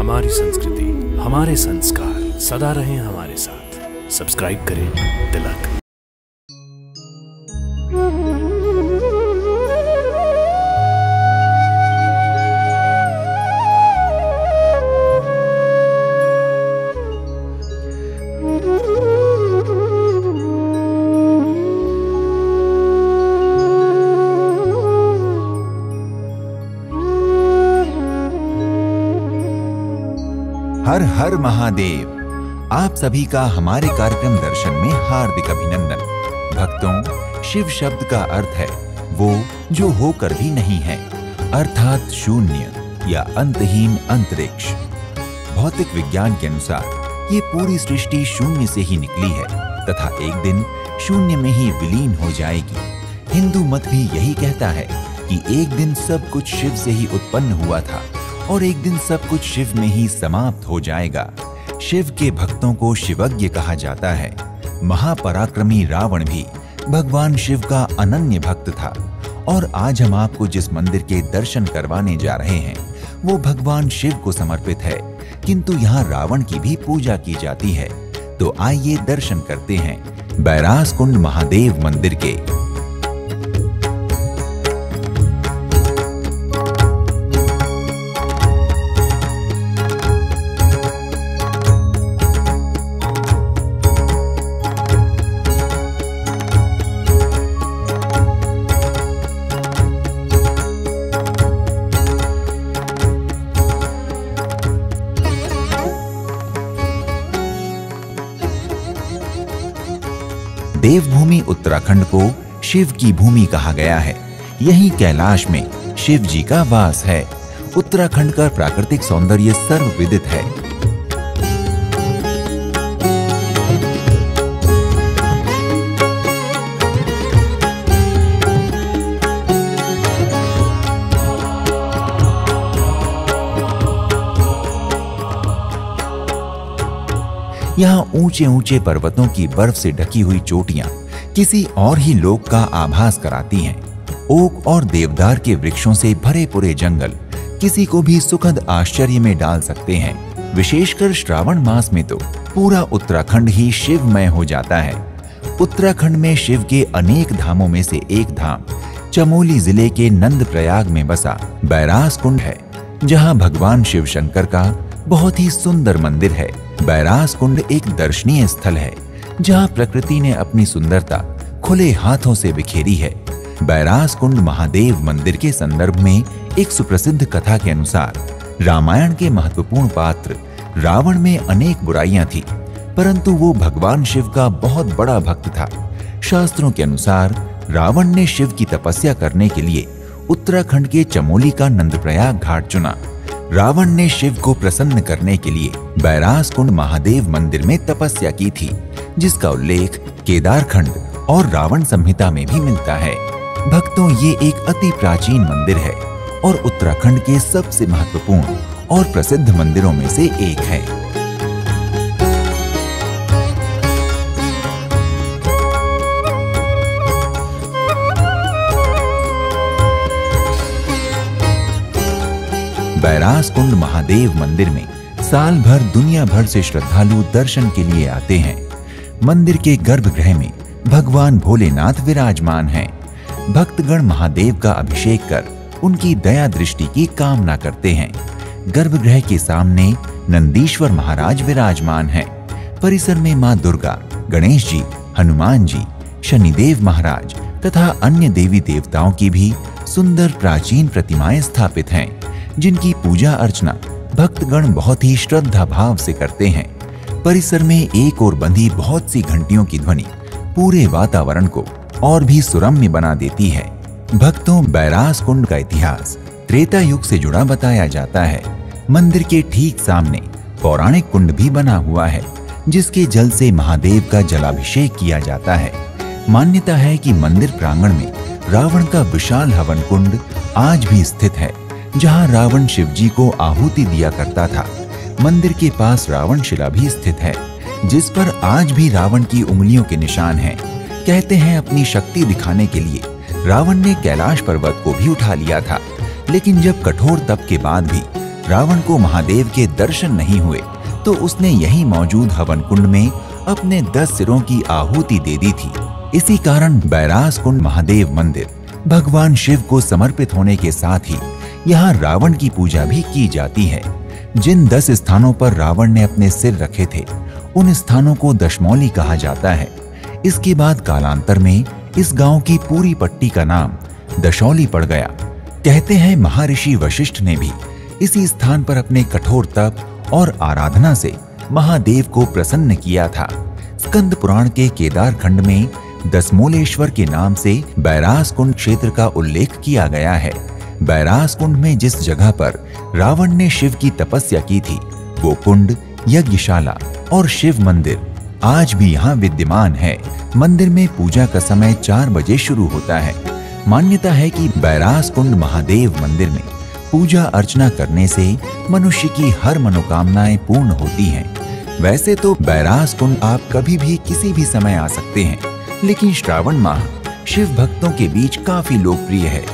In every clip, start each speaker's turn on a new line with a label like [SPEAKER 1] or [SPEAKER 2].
[SPEAKER 1] हमारी संस्कृति, हमारे संस्कार सदा रहें हमारे साथ। सब्सक्राइब करें तिलक।
[SPEAKER 2] हर हर महादेव। आप सभी का हमारे कार्यक्रम दर्शन में हार्दिक अभिनंदन। भक्तों, शिव शब्द का अर्थ है वो जो होकर भी नहीं है, अर्थात शून्य या अंतहीन अंतरिक्ष। भौतिक विज्ञान के अनुसार ये पूरी सृष्टि शून्य से ही निकली है तथा एक दिन शून्य में ही विलीन हो जाएगी। हिंदू मत भी यही कहता है कि एक दिन सब कुछ शिव से ही उत्पन्न हुआ था और एक दिन सब कुछ शिव में ही समाप्त हो जाएगा। शिव के भक्तों को शिवज्ञ कहा जाता है। महापराक्रमी रावण भी भगवान शिव का अनन्य भक्त था और आज हम आपको जिस मंदिर के दर्शन करवाने जा रहे हैं वो भगवान शिव को समर्पित है, किंतु यहाँ रावण की भी पूजा की जाती है। तो आइए दर्शन करते हैं बैरासकुंड महादेव मंदिर के। देवभूमि उत्तराखंड को शिव की भूमि कहा गया है। यही कैलाश में शिव जी का वास है। उत्तराखंड का प्राकृतिक सौंदर्य सर्वविदित है। यहाँ ऊंचे ऊंचे पर्वतों की बर्फ से ढकी हुई चोटियां किसी और ही लोक का आभास कराती हैं। ओक और देवदार के वृक्षों से भरे पूरे जंगल किसी को भी सुखद आश्चर्य में डाल सकते हैं। विशेषकर श्रावण मास में तो पूरा उत्तराखंड ही शिवमय हो जाता है। उत्तराखंड में शिव के अनेक धामों में से एक धाम चमोली जिले के नंदप्रयाग में बसा बैरासकुंड है, जहाँ भगवान शिव शंकर का बहुत ही सुंदर मंदिर है। बैरासकुंड एक दर्शनीय स्थल है जहाँ प्रकृति ने अपनी सुंदरता खुले हाथों से बिखेरी है। बैरासकुंड महादेव मंदिर के संदर्भ में एक सुप्रसिद्ध कथा के अनुसार रामायण के महत्वपूर्ण पात्र रावण में अनेक बुराइयां थी, परंतु वो भगवान शिव का बहुत बड़ा भक्त था। शास्त्रों के अनुसार रावण ने शिव की तपस्या करने के लिए उत्तराखंड के चमोली का नंदप्रयाग घाट चुना। रावण ने शिव को प्रसन्न करने के लिए बैरासकुंड महादेव मंदिर में तपस्या की थी, जिसका उल्लेख केदारखंड और रावण संहिता में भी मिलता है। भक्तों, ये एक अति प्राचीन मंदिर है और उत्तराखंड के सबसे महत्वपूर्ण और प्रसिद्ध मंदिरों में से एक है। बैरासकुंड महादेव मंदिर में साल भर दुनिया भर से श्रद्धालु दर्शन के लिए आते हैं। मंदिर के गर्भगृह में भगवान भोलेनाथ विराजमान हैं। भक्तगण महादेव का अभिषेक कर उनकी दया दृष्टि की कामना करते हैं। गर्भगृह के सामने नंदीश्वर महाराज विराजमान हैं। परिसर में मां दुर्गा, गणेश जी, हनुमान जी, शनिदेव महाराज तथा अन्य देवी देवताओं की भी सुंदर प्राचीन प्रतिमाएं स्थापित हैं, जिनकी पूजा अर्चना भक्तगण बहुत ही श्रद्धा भाव से करते हैं। परिसर में एक ओर बंधी बहुत सी घंटियों की ध्वनि पूरे वातावरण को और भी सुरम्य बना देती है। भक्तों, बैरासकुंड का इतिहास त्रेता युग से जुड़ा बताया जाता है। मंदिर के ठीक सामने पौराणिक कुंड भी बना हुआ है, जिसके जल से महादेव का जलाभिषेक किया जाता है। मान्यता है कि मंदिर प्रांगण में रावण का विशाल हवन कुंड आज भी स्थित है, जहां रावण शिव जी को आहुति दिया करता था। मंदिर के पास रावण शिला भी स्थित है, जिस पर आज भी रावण की उंगलियों के निशान हैं। कहते हैं अपनी शक्ति दिखाने के लिए रावण ने कैलाश पर्वत को भी उठा लिया था, लेकिन जब कठोर तप के बाद भी रावण को महादेव के दर्शन नहीं हुए तो उसने यहीं मौजूद हवन कुंड में अपने 10 सिरों की आहुति दे दी थी। इसी कारण बैरास कुंड महादेव मंदिर भगवान शिव को समर्पित होने के साथ ही यहाँ रावण की पूजा भी की जाती है। जिन 10 स्थानों पर रावण ने अपने सिर रखे थे उन स्थानों को दशमौली कहा जाता है। इसके बाद कालांतर में इस गांव की पूरी पट्टी का नाम दशौली पड़ गया। कहते हैं महर्षि वशिष्ठ ने भी इसी स्थान पर अपने कठोर तप और आराधना से महादेव को प्रसन्न किया था। स्कंद पुराण के केदार खंड में दशमूलेश्वर के नाम से बैरास कुंड क्षेत्र का उल्लेख किया गया है। बैरास कुंड में जिस जगह पर रावण ने शिव की तपस्या की थी वो कुंड, यज्ञशाला और शिव मंदिर आज भी यहाँ विद्यमान है। मंदिर में पूजा का समय 4 बजे शुरू होता है। मान्यता है कि बैरास कुंड महादेव मंदिर में पूजा अर्चना करने से मनुष्य की हर मनोकामनाएं पूर्ण होती हैं। वैसे तो बैरास कुंड आप कभी भी किसी भी समय आ सकते हैं, लेकिन श्रावण माह शिव भक्तों के बीच काफी लोकप्रिय है।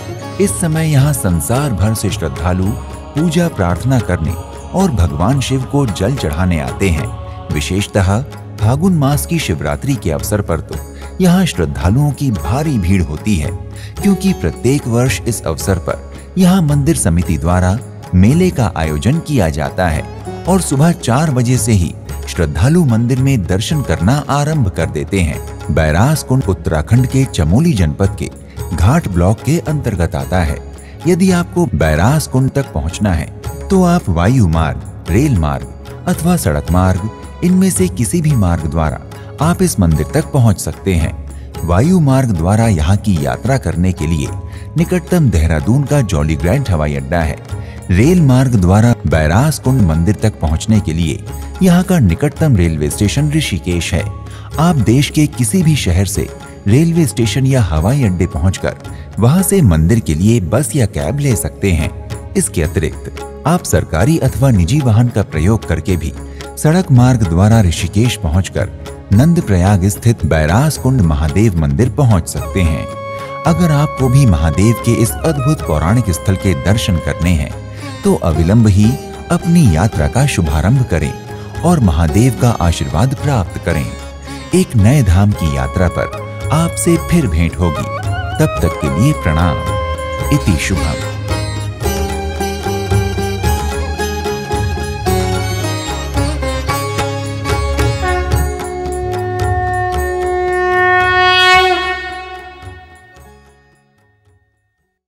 [SPEAKER 2] इस समय यहाँ संसार भर से श्रद्धालु पूजा प्रार्थना करने और भगवान शिव को जल चढ़ाने आते हैं। विशेषतः फागुन मास की शिवरात्रि के अवसर पर तो यहाँ श्रद्धालुओं की भारी भीड़ होती है, क्योंकि प्रत्येक वर्ष इस अवसर पर यहाँ मंदिर समिति द्वारा मेले का आयोजन किया जाता है और सुबह 4 बजे से ही श्रद्धालु मंदिर में दर्शन करना आरंभ कर देते हैं। बैरास कुंड उत्तराखंड के चमोली जनपद के घाट ब्लॉक के अंतर्गत आता है। यदि आपको बैरास कुंड तक पहुंचना है तो आप वायु मार्ग, रेल मार्ग अथवा सड़क मार्ग, इनमें से किसी भी मार्ग द्वारा आप इस मंदिर तक पहुंच सकते हैं। वायु मार्ग द्वारा यहाँ की यात्रा करने के लिए निकटतम देहरादून का जॉली ग्रैंड हवाई अड्डा है। रेल मार्ग द्वारा बैरास कुंड मंदिर तक पहुंचने के लिए यहाँ का निकटतम रेलवे स्टेशन ऋषिकेश है। आप देश के किसी भी शहर से रेलवे स्टेशन या हवाई अड्डे पहुंचकर वहां से मंदिर के लिए बस या कैब ले सकते हैं। इसके अतिरिक्त आप सरकारी अथवा निजी वाहन का प्रयोग करके भी सड़क मार्ग द्वारा ऋषिकेश पहुंचकर नंदप्रयाग स्थित बैरास कुंड महादेव मंदिर पहुंच सकते हैं। अगर आपको भी महादेव के इस अद्भुत पौराणिक स्थल के दर्शन करने हैं तो अविलंब ही अपनी यात्रा का शुभारंभ करें और महादेव का आशीर्वाद प्राप्त करें। एक नए धाम की यात्रा पर आपसे फिर भेंट होगी। तब तक के लिए प्रणाम। इति शुभम।